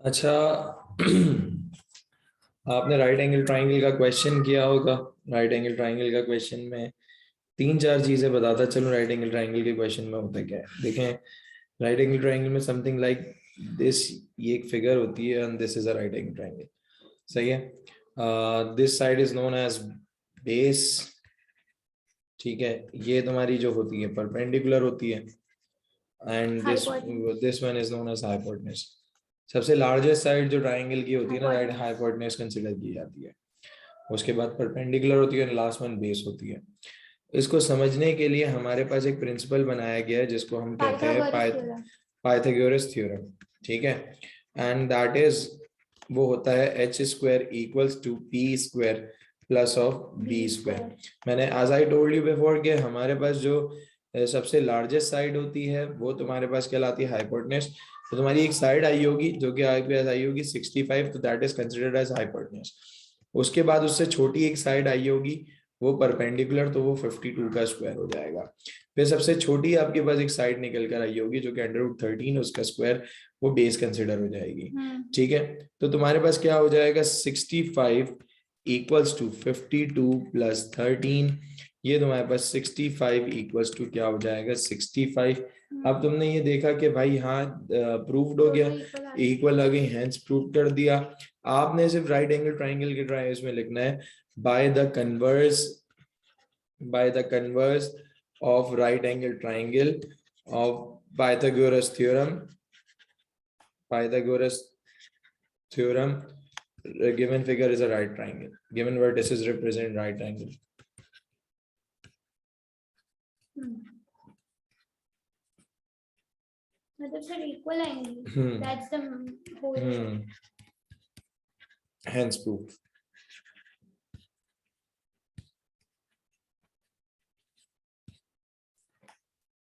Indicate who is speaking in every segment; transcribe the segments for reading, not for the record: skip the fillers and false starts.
Speaker 1: अच्छा। आपने right angle triangle का क्वेश्चन किया होगा। राइट एंगल ट्राइंगल का क्वेश्चन में तीन चार चीजें बताता चलो राइट एंगल ट्राइंगल के क्वेश्चन में होता क्या है देखें। राइट एंगल ट्राइंगल में समथिंग लाइक दिस, ये एक फिगर होती है and this is a right angle triangle. सही है। This side is known as base. ठीक है, ये तुम्हारी जो होती है परपेंडिकुलर होती है and this
Speaker 2: hypotenuse.
Speaker 1: This one is known as hypotenuse. सबसे लार्जेस्ट साइड जो ट्राइंगल की होती है ना, राइट
Speaker 2: हाइपोटेन्यूज।
Speaker 1: हाइपोटेन्यूज कंसीडर की जाती है। उसके बाद परपेंडिकुलर होती है, लास्ट वन बेस होती है। इसको समझने के लिए हमारे पास एक प्रिंसिपल बनाया गया है जिसको हम कहते हैं
Speaker 2: पाइथागोरस थ्योरम।
Speaker 1: Pythagoras theorem. ठीक है, एंड दैट इज, वो होता है H square equals to P square plus of B
Speaker 2: B
Speaker 1: square.
Speaker 2: Square.
Speaker 1: मैंने as I told you before कि हमारे पास जो सबसे लार्जेस्ट साइड होती है वो तुम्हारे पास कहलाती है हाइपोटेन्यूज। तो तुम्हारी एक साइड आई होगी जो कि आपके पास आई होगी 65, तो that is considered as hypotenuse. उसके बाद उससे छोटी एक साइड आई होगी वो परपेंडिकुलर, तो वो 52 का स्क्वायर हो जाएगा। फिर सबसे छोटी आपके पास एक साइड निकल कर आई होगी जो कि √13, उसका स्क्वायर, वो बेस कंसिडर हो जाएगी। ठीक है, तो तुम्हारे पास क्या हो जाएगा 65 इक्वल्स टू 52 प्लस 13। ये तुम्हारे पास 65 इक्वल्स टू क्या हो जाएगा 65। अब तुमने ये देखा कि भाई हाँ प्रूव्ड हो गया, इक्वल आ गई, हैंस प्रूव कर दिया। आपने सिर्फ राइट एंगल ट्राइंगल के ट्राई इसमें लिखना है by the converse, by the converse of right angle triangle of Pythagoras theorem. Pythagoras theorem, a given figure is a right triangle, given vertices represent right triangle.
Speaker 2: मतलब फिर equal आएंगे। That's the whole.
Speaker 1: Hence proof.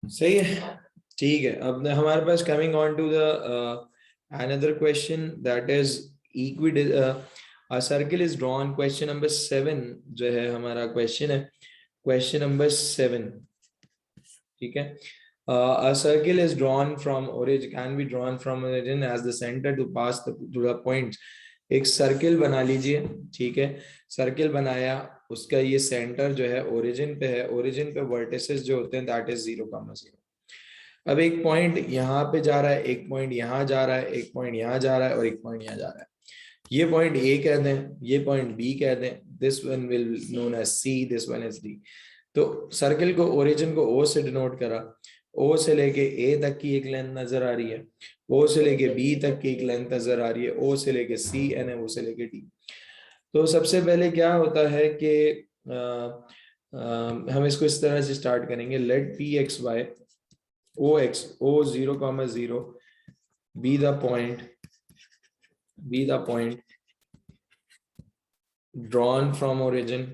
Speaker 1: सही है। ठीक है, अब हमारे पास coming on to the another question, that is equi a circle is drawn, question number 7 जो है हमारा क्वेश्चन है, क्वेश्चन नंबर 7। ठीक है, a circle is drawn from origin, can be drawn from origin as the center to pass to the points। एक circle बना लीजिए। ठीक है, सर्किल बनाया, उसका ये सेंटर जो है ओरिजिन पे है, ओरिजिन पे वर्टिसेस जो होते हैं दैट इज 0,0। अब एक पॉइंट यहाँ पे जा रहा है, एक पॉइंट यहाँ जा रहा है, एक पॉइंट यहाँ जा रहा है और एक पॉइंट यहाँ जा रहा है। ये पॉइंट ए कह दें, ये पॉइंट बी कह दें, this one will known as C, this one is D. तो सर्किल को, ओरिजिन को ओ से डिनोट करा, ओ से लेके ए तक की एक लेंथ नजर आ रही है, ओ से लेके बी तक की एक लेंथ नजर आ रही है, ओ से लेके सी एन है, ओ से लेके डी। तो सबसे पहले क्या होता है कि हम इसको इस तरह से स्टार्ट करेंगे, let P X Y O X O 0,0 be the point, be the point drawn from origin,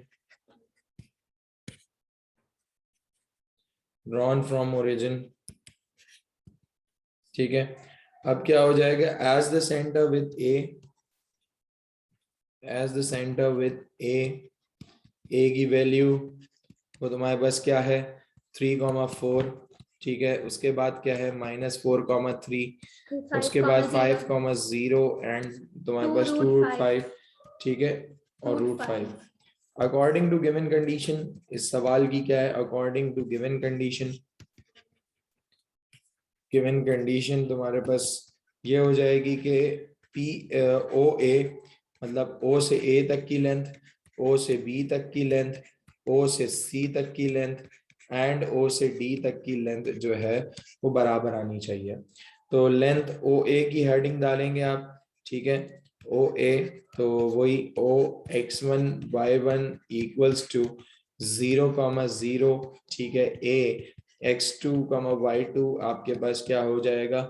Speaker 1: drawn from origin। ठीक है, अब क्या हो जाएगा, as the center with a, as the center with a की वैल्यू वो तुम्हारे पास क्या है 3,4। ठीक है, उसके बाद क्या है -4,3, उसके बाद 5,0 एंड तुम्हारे पास 2√5। ठीक है, और √5 अकॉर्डिंग टू गिवन कंडीशन। इस सवाल की क्या है, according to given condition, given condition तुम्हारे पास ये हो जाएगी कि पी ओ ए, मतलब ओ से ए तक की लेंथ, ओ से बी तक की लेंथ, ओ से सी तक की लेंथ एंड ओ से डी तक की लेंथ जो है वो बराबर आनी चाहिए। तो लेंथ ओ ए की हेडिंग डालेंगे आप। ठीक है, ओ ए, तो वही ओ x1 y1 इक्वल्स टू 0,0। ठीक है, ए x2, y2 आपके पास क्या हो जाएगा,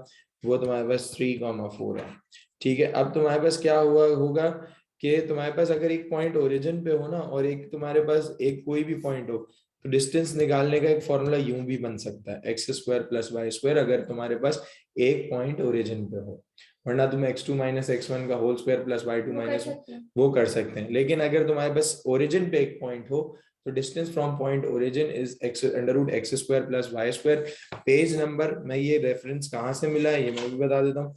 Speaker 1: वो तुम्हारे पास 3,4 है। ठीक है, अब तुम्हारे पास क्या हुआ होगा कि तुम्हारे पास अगर एक पॉइंट ओरिजिन पे हो ना और एक तुम्हारे पास एक कोई भी पॉइंट हो, तो डिस्टेंस निकालने का एक फॉर्मूला यूं भी बन सकता है x² + y², अगर तुम्हारे पास एक पॉइंट ओरिजिन पे हो। वरना तुम x2 - x1 का होल स्क्वायर + y2 - वो कर सकते हैं। लेकिन अगर तुम्हारे पास ओरिजिन पे एक पॉइंट हो तो distance from point origin is √x² + y²। Page number, मैं ये रेफरेंस कहाँ से मिला है ये मैं भी बता देता हूँ।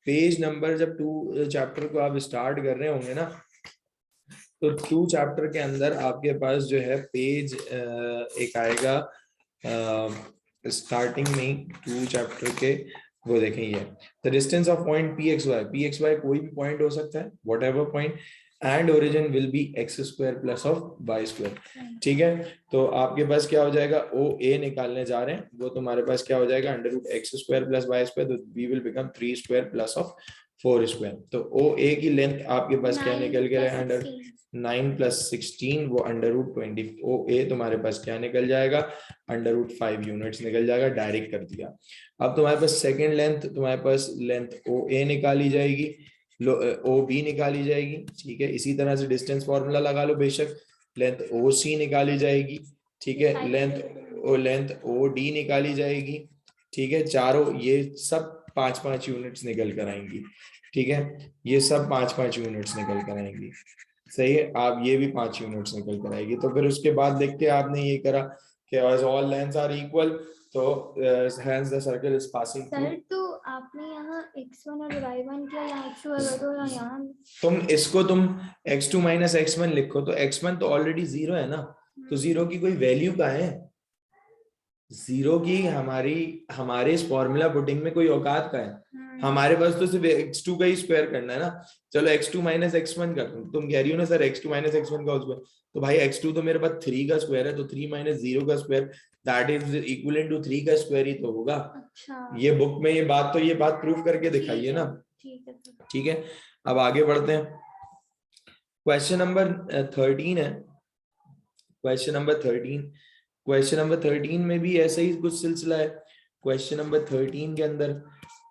Speaker 1: पेज नंबर जब 2 चैप्टर को आप स्टार्ट कर रहे होंगे ना, तो 2 चैप्टर के अंदर आपके पास जो है पेज एक आएगा स्टार्टिंग में 2 चैप्टर के, वो देखें ये the distance of point P X Y कोई भी पॉइंट हो सकता है, whatever point, and origin will be X square plus of Y square. ठीक है, तो आपके पास क्या हो जाएगा, ओ ए निकालने जा रहे हैं, वो तुम्हारे पास क्या हो जाएगा under root x square plus y square, तो we will become 3 square plus of 4 square. तो ओ ए की लेंथ आपके पास क्या निकल के रहा है, अंडर 9 + 16, वो अंडर रूट 20, ओ ए तुम्हारे पास क्या निकल जाएगा, अंडर रूट 5 यूनिट्स निकल जाएगा, डायरेक्ट कर दिया। अब तुम्हारे पास सेकेंड लेंथ, तुम्हारे पास लेंथ ओ ए निकाली जाएगी, ओ बी निकाली जाएगी। ठीक है, इसी तरह से डिस्टेंस फॉर्मूला लगा लो बेशक, लेंथ ओ सी निकाली जाएगी। ठीक है, लेंथ ओ डी निकाली जाएगी। ठीक है, चारों ये सब 5-5 यूनिट्स निकल कर आएंगी। ठीक है, ये सब 5-5 यूनिट्स निकल कर आएंगी। सही है, आप ये भी 5 यूनिट्स निकल कर आएगी। तो फिर उसके बाद देखते आपने ये करा कि ऑल लेंथ्स आर इक्वल, तो hence the circle is passing through.
Speaker 2: Sir तो आपने यहाँ x1 और y1 किया, यहाँ x2 और y2 यहाँ
Speaker 1: तुम इसको तुम x2 - x1 लिखो, तो x1 तो ऑलरेडी 0 है ना, तो 0 की कोई वैल्यू कहाँ है, 0 की हमारे इस फॉर्मूला पुटिंग में कोई औकात का है, हमारे पास तो सिर्फ x2 का ही स्क्वायर करना है ना। चलो x2 - x1 कर, तुम कह रही हो ना सर x2 - x1 का स्क्वायर, तो भाई x2 तो मेरे पास 3 का स्क्वायर है, तो 3 - 0 का square that is equivalent to 3 का स्क्वायर ही तो होगा।
Speaker 2: अच्छा,
Speaker 1: ये बुक में ये बात प्रूव करके दिखाइए ना। ठीक है, अब आगे बढ़ते हैं। क्वेश्चन नंबर 13 है, क्वेश्चन नंबर 13 में भी ऐसा ही कुछ सिलसिला है। क्वेश्चन नंबर 13 के अंदर,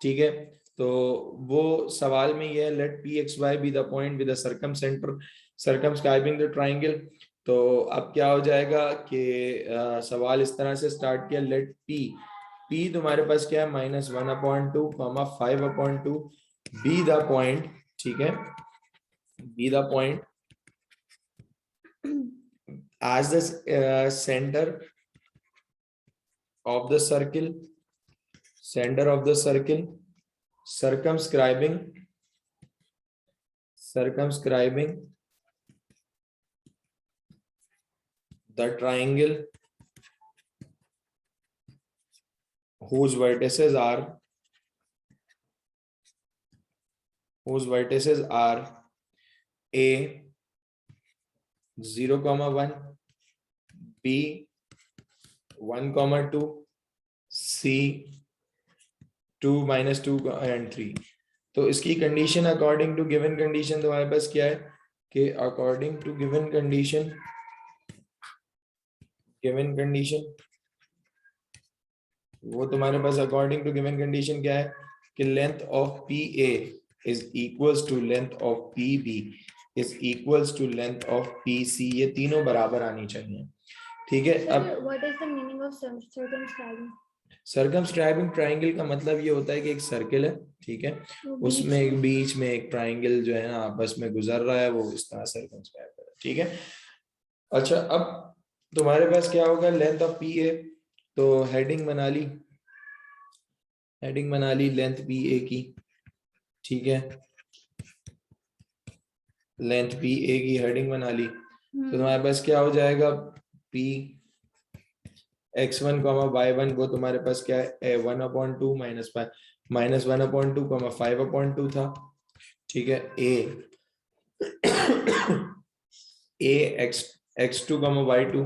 Speaker 1: ठीक है, तो वो सवाल में ये है, let P X Y be the point with the circumscribing the triangle. तो अब क्या हो जाएगा कि सवाल इस तरह से स्टार्ट किया, लेट पी तुम्हारे पास क्या है, -1/2, 5/2, बी द पॉइंट। ठीक है, B the point as the center of the circle, circumscribing the triangle whose vertices are a 0,1, B 1,2, C 2 - 2 and 3। तो इसकी condition according to given condition तुम्हारे पास क्या है कि अकॉर्डिंग टू गिवन कंडीशन वो तुम्हारे पास अकॉर्डिंग टू गिवन कंडीशन क्या है कि length of P A is equals to length of P B is equals to length of P C, ये तीनों बराबर आनी चाहिए। ठीक है, अब
Speaker 2: what is the meaning of circumscribing?
Speaker 1: Circumscribing triangle का मतलब ये होता है कि एक सर्किल है, ठीक है, उसमें एक बीच में एक ट्राइंगल जो है ना आपस में गुजर रहा है, वो इस तरह सर्कमस्क्राइब कर रहा है। ठीक है, अच्छा, अब तुम्हारे पास क्या होगा, लेंथ ऑफ पी ए, तो हेडिंग बना ली लेंथ पी ए की। ठीक है, लेंथ पी ए की हेडिंग बना ली, तो तुम्हारे पास क्या हो जाएगा, पी x1, y1 वो तुम्हारे पास क्या है, 1/2 -1/2, 5/2 था। ठीक है, a x2, y2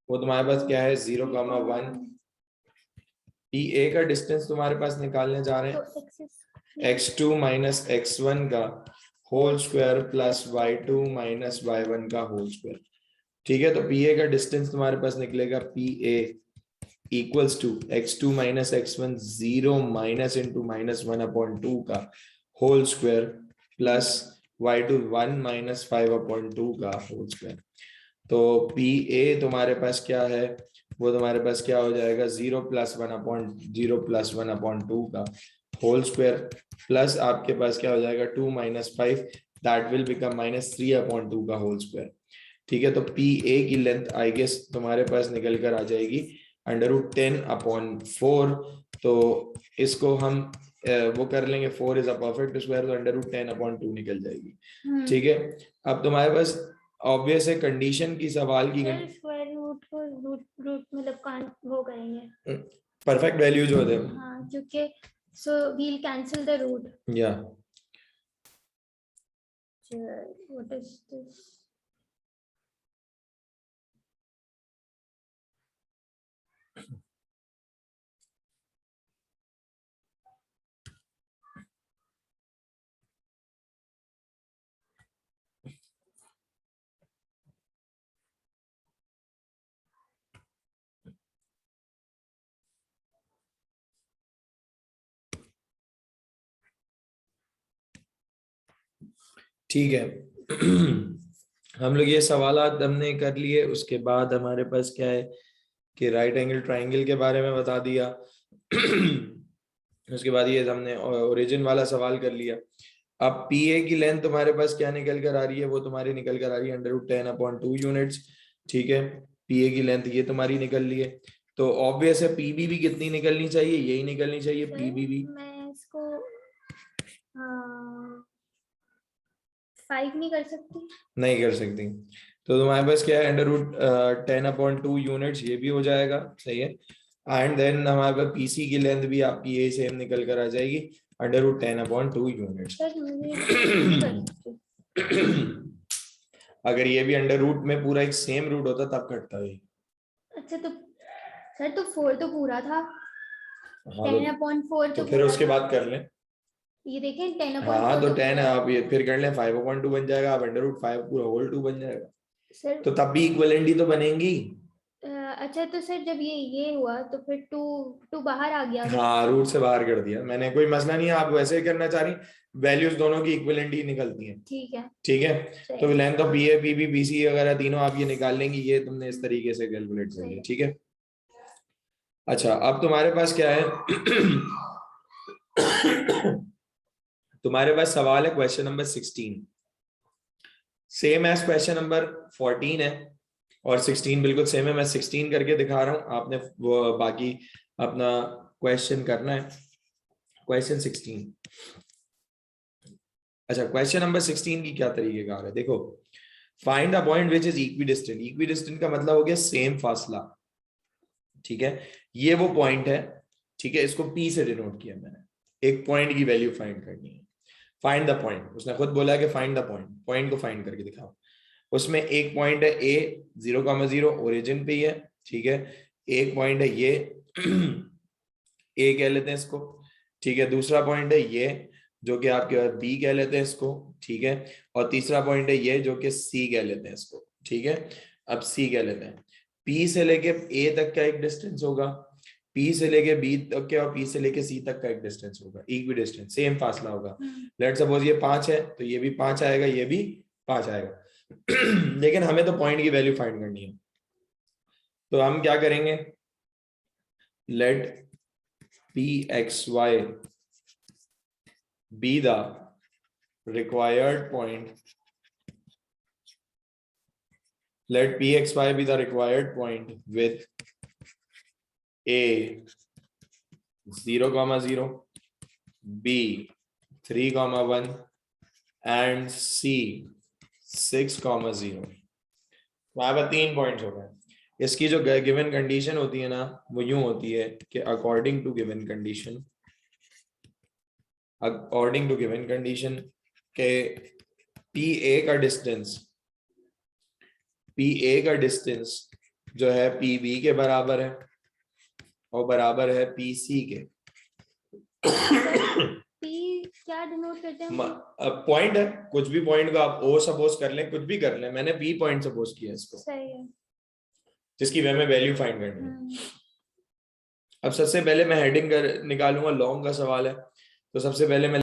Speaker 1: वो तुम्हारे पास क्या है, 0,1। पी ए का डिस्टेंस तुम्हारे पास निकालने जा रहे हैं, x2 - x1 का whole square plus y2 - y1 का होल स्क्वायर। ठीक है, तो पी ए का डिस्टेंस तुम्हारे पास निकलेगा, P A equals to x2 - x1 0 into -1/2 का होल स्क्वायर प्लस y2 1 - 5/2 का होल स्क्वायर। तो पी ए तुम्हारे पास क्या है, वो तुम्हारे पास क्या हो जाएगा, 0 + 1/2 का होल स्क्वायर प्लस आपके पास क्या हो जाएगा, 2 - 5 दैट विल बिकम -3/2 का होल स्क्वायर। ठीक है, तो पी ए की लेंथ आई गेस तुम्हारे पास निकल कर आ जाएगी √10/4। तो इसको हम वो कर लेंगे 4 इज अ परफेक्ट स्क्वायर तो √10/2 निकल जाएगी।
Speaker 2: हम्म।
Speaker 1: ठीक है, अब तुम्हारे पास ऑब्वियस है कंडीशन की सवाल की
Speaker 2: सर स्क्वायर रूट को रूट मतलब कांट वो करेंगे
Speaker 1: परफेक्ट वैल्यू जो होते हैं।
Speaker 2: हाँ क्योंकि so will cancel the root.
Speaker 1: या
Speaker 2: व्हाट इज दिस?
Speaker 1: ठीक है हम लोग ये सवालात हमने कर लिए। उसके बाद हमारे पास क्या है कि राइट एंगल ट्राइंगल के बारे में बता दिया उसके बाद ये हमने ओरिजिन वाला सवाल कर लिया। अब पी ए की लेंथ तुम्हारे पास क्या निकल कर आ रही है, वो तुम्हारी निकल कर आ रही है √10/2 यूनिट्स। ठीक है, पी ए की लेंथ ये तुम्हारी निकल ली है, तो ऑब्वियस है पीबी भी कितनी निकलनी चाहिए, यही निकलनी चाहिए पीबी भी।
Speaker 2: मैं इसको 5 नहीं कर सकती?
Speaker 1: नहीं कर सकती, तो तुम्हारे पास क्या है √10/2 यूनिट्स, ये भी हो जाएगा। सही है, एंड देन हमारे पास पीसी की लेंथ भी आपकी ये सेम निकल कर आ जाएगी √10/2 यूनिट्स। अगर ये भी अंडर रूट में पूरा एक सेम रूट होता तब कटता है।
Speaker 2: अच्छा तो सर तो 4 तो पूरा था।
Speaker 1: हाँ
Speaker 2: 10/4
Speaker 1: तो फिर उसके बाद कर लें।
Speaker 2: ये देखें 10/4
Speaker 1: हाँ तो 10 आप ये फिर कर लें 5/2 बन जाएगा, आप √5 पूरा होल 2 बन जाएगा।
Speaker 2: सर
Speaker 1: तो तब भी इक्विवेलेंट ही तो बनेंगी।
Speaker 2: अच्छा तो सर जब ये हुआ तो फिर 2 बाहर आ गया।
Speaker 1: हाँ रूट से बाहर कर दिया मैंने, कोई मसला नहीं है, आप वैसे ही करना चाह रही, वैल्यूज दोनों की इक्विवेलेंट ही निकलती हैं।
Speaker 2: ठीक है
Speaker 1: ठीक है, तो length of P A P B P C वगैरह तीनों आप ये निकाल लेंगी, ये तुमने इस तरीके से कैलकुलेट कर लिया। ठीक है, अच्छा अब तुम्हारे पास क्या है तुम्हारे पास सवाल है question number 16, same as question number 14 है और 16 बिल्कुल सेम है। मैं 16 करके दिखा रहा हूं, आपने वो बाकी अपना क्वेश्चन करना है। क्वेश्चन 16, अच्छा क्वेश्चन नंबर 16 की क्या तरीके कार है, देखो find the point which is equidistant. Equidistant का मतलब हो गया सेम फासला। ठीक है, ये वो पॉइंट है, ठीक है, इसको P से डिनोट किया मैंने, एक पॉइंट की वैल्यू फाइंड करनी है। फाइंड द पॉइंट, उसने खुद बोला कि फाइंड द पॉइंट, पॉइंट को फाइंड करके दिखाओ। उसमें एक पॉइंट है A 0,0 ओरिजिन पे ही है। ठीक है, एक पॉइंट है ये A कह लेते हैं इसको। ठीक है, दूसरा पॉइंट है ये जो कि आपके पास B कह लेते हैं इसको। ठीक है, और तीसरा पॉइंट है ये जो कि C कह लेते हैं इसको। ठीक है, अब C कह लेते हैं। P से लेके A तक का एक डिस्टेंस होगा, P से लेके B तक के और P से लेके C तक का एक डिस्टेंस होगा, इक्वी डिस्टेंस, सेम फासला होगा। लेट सपोज ये 5 है तो ये भी 5 आएगा, ये भी 5 आएगा लेकिन हमें तो पॉइंट की वैल्यू फाइंड करनी है, तो हम क्या करेंगे, late Pxy be the required point, let Pxy be the required point with A 0,0, B 3,1 and C 6,0। वहां पर 3 पॉइंट्स हो गए। इसकी जो गिवन कंडीशन होती है ना वो यूं होती है कि according to given condition, according to given condition के PA का डिस्टेंस, PA का डिस्टेंस जो है PB के बराबर है और बराबर है PC के।
Speaker 2: P क्या डिनोट करते हैं?
Speaker 1: पॉइंट है, कुछ भी पॉइंट को आप O सपोज कर लें, कुछ भी कर लें, मैंने B पॉइंट सपोज किया इसको।
Speaker 2: सही है,
Speaker 1: जिसकी वे में वैल्यू फाइंड करनी है। अब सबसे पहले मैं हेडिंग निकालूंगा, लॉन्ग का सवाल है तो सबसे पहले मैं